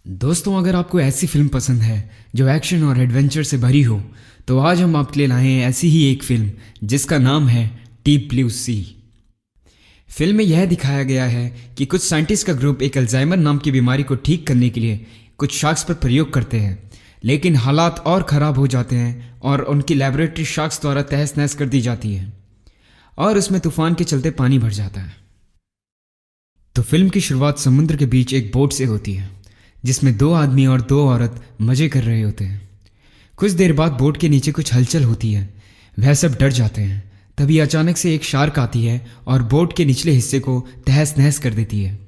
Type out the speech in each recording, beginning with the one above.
दोस्तों, अगर आपको ऐसी फिल्म पसंद है जो एक्शन और एडवेंचर से भरी हो तो आज हम आपके लिए लाए हैं ऐसी ही एक फिल्म जिसका नाम है डीप ब्लू सी। फिल्म में यह दिखाया गया है कि कुछ साइंटिस्ट का ग्रुप एक अल्जाइमर नाम की बीमारी को ठीक करने के लिए कुछ शार्क्स पर प्रयोग करते हैं, लेकिन हालात और ख़राब हो जाते हैं और उनकी लैबोरेटरी शार्क्स द्वारा तहस नहस कर दी जाती है और उसमें तूफान के चलते पानी भर जाता है। तो फिल्म की शुरुआत समुद्र के बीच एक बोट से होती है जिसमें 2 आदमी और 2 औरत मज़े कर रहे होते हैं। कुछ देर बाद बोट के नीचे कुछ हलचल होती है, वह सब डर जाते हैं। तभी अचानक से एक शार्क आती है और बोट के निचले हिस्से को तहस नहस कर देती है।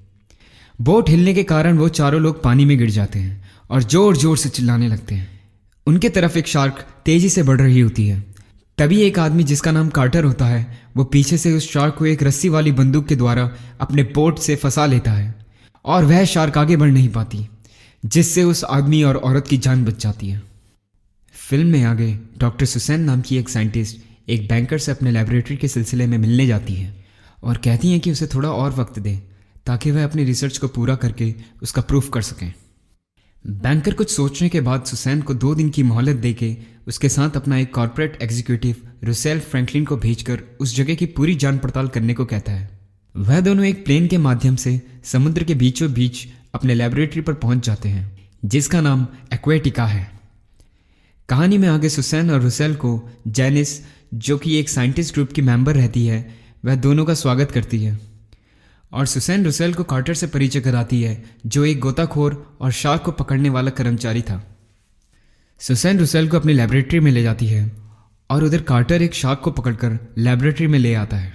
बोट हिलने के कारण वो चारों लोग पानी में गिर जाते हैं और ज़ोर ज़ोर से चिल्लाने लगते हैं। उनके तरफ एक शार्क तेज़ी से बढ़ रही होती है। तभी एक आदमी जिसका नाम कार्टर होता है वो पीछे से उस शार्क को एक रस्सी वाली बंदूक के द्वारा अपने बोट से फंसा लेता है और वह शार्क आगे बढ़ नहीं पाती, जिससे उस आदमी और औरत की जान बच जाती है। फिल्म में आगे डॉक्टर सुसैन नाम की एक साइंटिस्ट एक बैंकर से अपने लैबोरेटरी के सिलसिले में मिलने जाती है और कहती हैं कि उसे थोड़ा और वक्त दें ताकि वह अपनी रिसर्च को पूरा करके उसका प्रूफ कर सकें। बैंकर कुछ सोचने के बाद सुसैन को 2 दिन की मोहलत देके उसके साथ अपना एक कॉर्पोरेट एग्जीक्यूटिव रुसेल फ्रैंकलिन को भेजकर उस जगह की पूरी जांच पड़ताल करने को कहता है। वह दोनों एक प्लेन के माध्यम से समुद्र के बीचों बीच अपने लैबोरेटरी पर पहुंच जाते हैं जिसका नाम एक्वेटिका है। कहानी में आगे सुसैन और रुसेल को जैनिस, जो कि एक साइंटिस्ट ग्रुप की मेंबर रहती है, वह दोनों का स्वागत करती है और सुसैन रुसेल को कार्टर से परिचय कराती है, जो एक गोताखोर और शार्क को पकड़ने वाला कर्मचारी था। सुसैन रुसेल को अपनी लैबोरेटरी में ले जाती है और उधर कार्टर एक शार्क को पकड़कर लैबोरेटरी में ले आता है।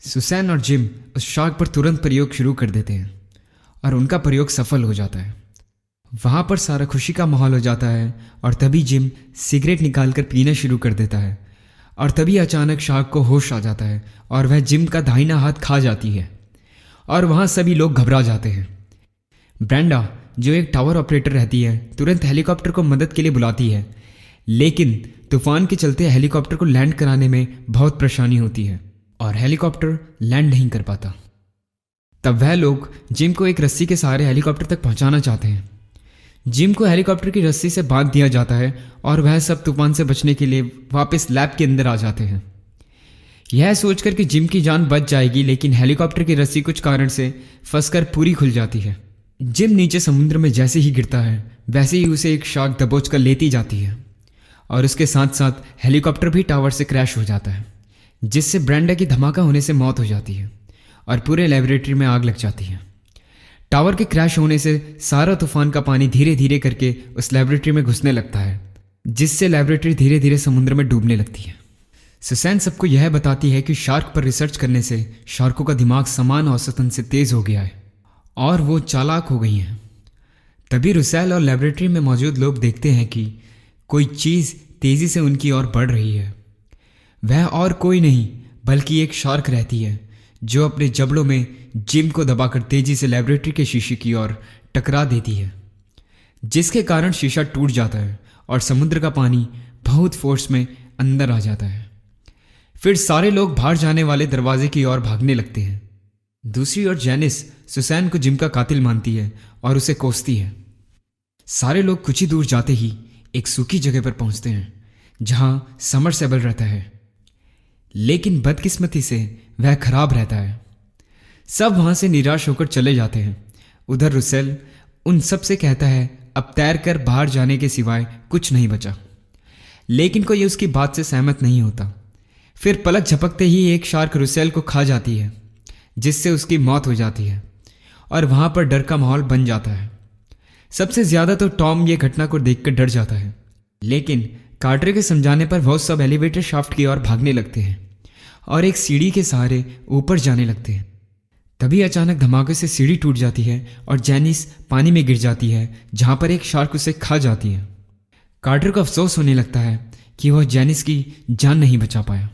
सुसैन और जिम उस शार्क पर तुरंत प्रयोग शुरू कर देते हैं और उनका प्रयोग सफल हो जाता है। वहाँ पर सारा खुशी का माहौल हो जाता है और तभी जिम सिगरेट निकालकर पीना शुरू कर देता है और तभी अचानक शार्क को होश आ जाता है और वह जिम का दाहिना हाथ खा जाती है और वहाँ सभी लोग घबरा जाते हैं। ब्रेंडा, जो एक टावर ऑपरेटर रहती है, तुरंत हेलीकॉप्टर को मदद के लिए बुलाती है, लेकिन तूफान के चलते हेलीकॉप्टर को लैंड कराने में बहुत परेशानी होती है और हेलीकॉप्टर लैंड नहीं कर पाता। तब वह लोग जिम को एक रस्सी के सहारे हेलीकॉप्टर तक पहुंचाना चाहते हैं। जिम को हेलीकॉप्टर की रस्सी से बांध दिया जाता है और वह सब तूफान से बचने के लिए वापस लैब के अंदर आ जाते हैं, यह सोचकर कि जिम की जान बच जाएगी, लेकिन हेलीकॉप्टर की रस्सी कुछ कारण से फंसकर पूरी खुल जाती है। जिम नीचे समुद्र में जैसे ही गिरता है वैसे ही उसे एक शार्क दबोच कर लेती जाती है और उसके साथ साथ हेलीकॉप्टर भी टावर से क्रैश हो जाता है, जिससे ब्रेंडा की धमाका होने से मौत हो जाती है और पूरे लैबोरेटरी में आग लग जाती है। टावर के क्रैश होने से सारा तूफान का पानी धीरे धीरे करके उस लैबोरेटरी में घुसने लगता है, जिससे लैबोरेटरी धीरे धीरे समुद्र में डूबने लगती है। सुसैन सबको यह बताती है कि शार्क पर रिसर्च करने से शार्कों का दिमाग समान औसतन से तेज हो गया है और वो चालाक हो गई हैं। तभी रुसेल और लैबोरेटरी में मौजूद लोग देखते हैं कि कोई चीज़ तेज़ी से उनकी ओर बढ़ रही है। वह और कोई नहीं बल्कि एक शार्क रहती है जो अपने जबड़ों में जिम को दबाकर तेजी से लैबोरेटरी के शीशे की ओर टकरा देती है, जिसके कारण शीशा टूट जाता है और समुद्र का पानी बहुत फोर्स में अंदर आ जाता है। फिर सारे लोग बाहर जाने वाले दरवाजे की ओर भागने लगते हैं। दूसरी ओर जैनिस सुसैन को जिम का कातिल मानती है और उसे कोसती है। सारे लोग कुछ ही दूर जाते ही एक सूखी जगह पर पहुंचते हैं जहां समरसेबल रहता है, लेकिन बदकिस्मती से वह खराब रहता है। सब वहां से निराश होकर चले जाते हैं। उधर रुसेल उन सब से कहता है अब तैर कर बाहर जाने के सिवाय कुछ नहीं बचा, लेकिन कोई उसकी बात से सहमत नहीं होता। फिर पलक झपकते ही एक शार्क रुसेल को खा जाती है, जिससे उसकी मौत हो जाती है और वहां पर डर का माहौल बन जाता है। सबसे ज्यादा तो टॉम ये घटना को देखकर डर जाता है, लेकिन कार्टर के समझाने पर वो सब एलिवेटर शाफ्ट की ओर भागने लगते हैं और एक सीढ़ी के सहारे ऊपर जाने लगते हैं। तभी अचानक धमाके से सीढ़ी टूट जाती है और जैनिस पानी में गिर जाती है, जहां पर एक शार्क उसे खा जाती है। कार्टर को अफसोस होने लगता है कि वह जैनिस की जान नहीं बचा पाया।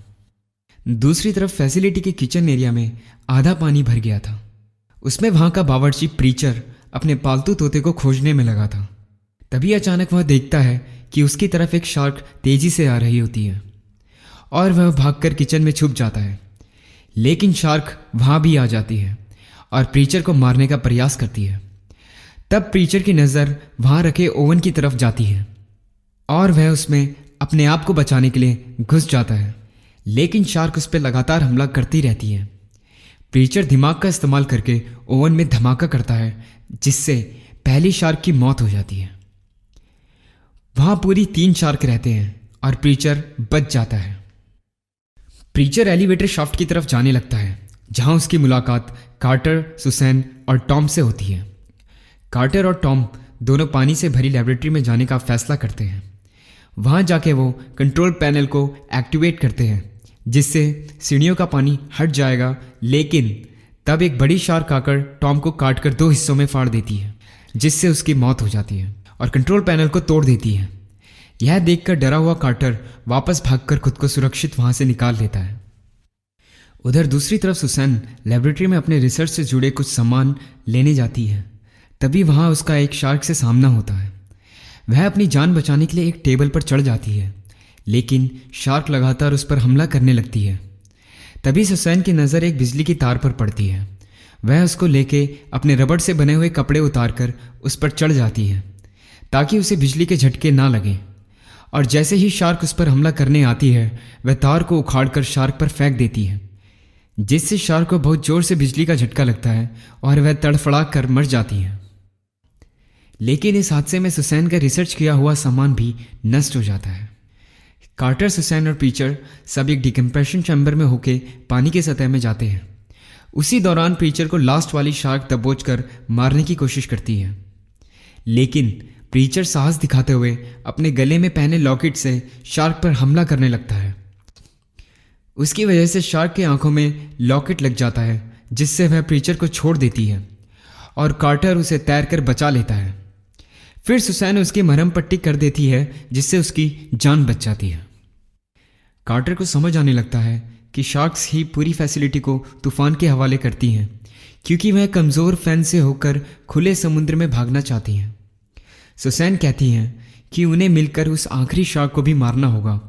दूसरी तरफ फैसिलिटी के किचन एरिया में आधा पानी भर गया था। उसमें वहां का बावर्ची प्रीचर अपने पालतू तोते को खोजने में लगा था। तभी अचानक वह देखता है कि उसकी तरफ एक शार्क तेजी से आ रही होती है और वह भागकर किचन में छुप जाता है, लेकिन शार्क वहां भी आ जाती है और प्रीचर को मारने का प्रयास करती है। तब प्रीचर की नज़र वहाँ रखे ओवन की तरफ जाती है और वह उसमें अपने आप को बचाने के लिए घुस जाता है, लेकिन शार्क उस पर लगातार हमला करती रहती है। प्रीचर दिमाग का इस्तेमाल करके ओवन में धमाका करता है, जिससे पहली शार्क की मौत हो जाती है। वहाँ पूरी 3 शार्क रहते हैं और प्रीचर बच जाता है। प्रीचर एलिवेटर शाफ्ट की तरफ जाने लगता है, जहाँ उसकी मुलाकात कार्टर, सुसैन और टॉम से होती है। कार्टर और टॉम दोनों पानी से भरी लेबोरेटरी में जाने का फैसला करते हैं। वहाँ जाके वो कंट्रोल पैनल को एक्टिवेट करते हैं, जिससे सीढ़ियों का पानी हट जाएगा, लेकिन तब एक बड़ी शार्क आकर टॉम को काटकर 2 हिस्सों में फाड़ देती है, जिससे उसकी मौत हो जाती है और कंट्रोल पैनल को तोड़ देती है। यह देखकर डरा हुआ कार्टर वापस भागकर खुद को सुरक्षित वहाँ से निकाल लेता है। उधर दूसरी तरफ सुसैन लेबोरेटरी में अपने रिसर्च से जुड़े कुछ सामान लेने जाती है। तभी वहाँ उसका एक शार्क से सामना होता है। वह अपनी जान बचाने के लिए एक टेबल पर चढ़ जाती है, लेकिन शार्क लगातार उस पर हमला करने लगती है। तभी सुसैन की नज़र एक बिजली की तार पर पड़ती है। वह उसको लेके अपने रबड़ से बने हुए कपड़े उतारकर उस पर चढ़ जाती है, ताकि उसे बिजली के झटके ना लगें। और जैसे ही शार्क उस पर हमला करने आती है, वह तार को उखाड़कर शार्क पर फेंक देती है, जिससे शार्क को बहुत जोर से बिजली का झटका लगता है और वह तड़फड़ा कर मर जाती है। लेकिन इस हादसे में सुसैन का रिसर्च किया हुआ सामान भी नष्ट हो जाता है। कार्टर, सुसैन और प्रीचर सब एक डिकम्प्रेशन चैम्बर में होके पानी के सतह में जाते हैं। उसी दौरान प्रीचर को लास्ट वाली शार्क दबोचकर मारने की कोशिश करती है, लेकिन प्रीचर साहस दिखाते हुए अपने गले में पहने लॉकेट से शार्क पर हमला करने लगता है। उसकी वजह से शार्क की आंखों में लॉकेट लग जाता है, जिससे वह प्रीचर को छोड़ देती है और कार्टर उसे तैरकर बचा लेता है। फिर सुसैन उसकी मरहम पट्टी कर देती है, जिससे उसकी जान बच जाती है। कार्टर को समझ आने लगता है कि शार्क्स ही पूरी फैसिलिटी को तूफान के हवाले करती हैं, क्योंकि वह कमज़ोर फैन से होकर खुले समुद्र में भागना चाहती हैं। सुसैन कहती हैं कि उन्हें मिलकर उस आखिरी शार्क को भी मारना होगा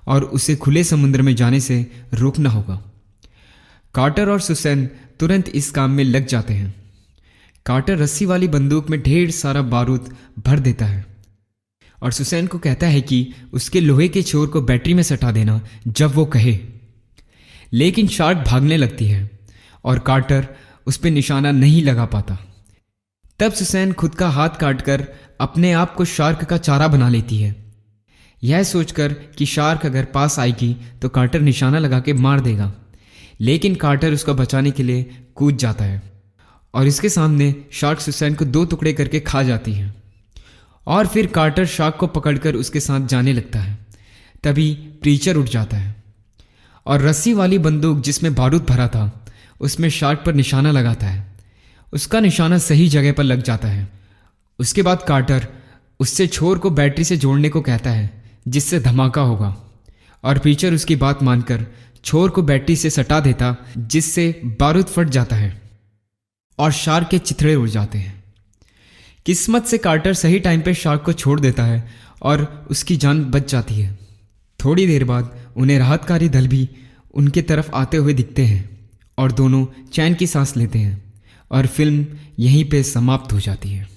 और उसे खुले समुद्र में जाने से रोकना होगा। कार्टर और सुसैन तुरंत इस काम में लग जाते हैं। कार्टर रस्सी वाली बंदूक में ढेर सारा बारूद भर देता है और सुसैन को कहता है कि उसके लोहे के छोर को बैटरी में सटा देना जब वो कहे। लेकिन शार्क भागने लगती है और कार्टर उस पर निशाना नहीं लगा पाता। तब सुसैन खुद का हाथ काटकर अपने आप को शार्क का चारा बना लेती है, यह सोचकर कि शार्क अगर पास आएगी तो कार्टर निशाना लगा के मार देगा। लेकिन कार्टर उसको बचाने के लिए कूद जाता है और इसके सामने शार्क सुसैन को 2 टुकड़े करके खा जाती है। और फिर कार्टर शार्क को पकड़कर उसके साथ जाने लगता है। तभी प्रीचर उठ जाता है और रस्सी वाली बंदूक जिसमें बारूद भरा था उसमें शार्क पर निशाना लगाता है। उसका निशाना सही जगह पर लग जाता है। उसके बाद कार्टर उससे छोर को बैटरी से जोड़ने को कहता है, जिससे धमाका होगा, और प्रीचर उसकी बात मानकर छोर को बैटरी से सटा देता, जिससे बारूद फट जाता है और शार्क के चिथड़े उड़ जाते हैं। किस्मत से कार्टर सही टाइम पे शार्क को छोड़ देता है और उसकी जान बच जाती है। थोड़ी देर बाद उन्हें राहतकारी दल भी उनके तरफ आते हुए दिखते हैं और दोनों चैन की सांस लेते हैं और फिल्म यहीं पे समाप्त हो जाती है।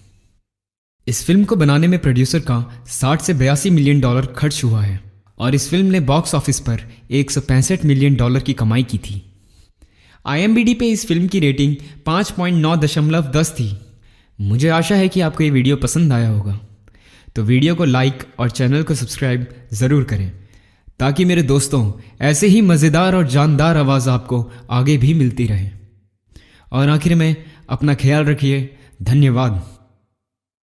इस फिल्म को बनाने में प्रोड्यूसर का 60 से 82 मिलियन डॉलर खर्च हुआ है और इस फिल्म ने बॉक्स ऑफिस पर 165 मिलियन डॉलर की कमाई की थी। IMDb पे इस फिल्म की रेटिंग 5.9.10 थी। मुझे आशा है कि आपको ये वीडियो पसंद आया होगा, तो वीडियो को लाइक और चैनल को सब्सक्राइब ज़रूर करें, ताकि मेरे दोस्तों ऐसे ही मज़ेदार और जानदार आवाज़ आपको आगे भी मिलती रहे। और आखिर में अपना ख्याल रखिए। धन्यवाद।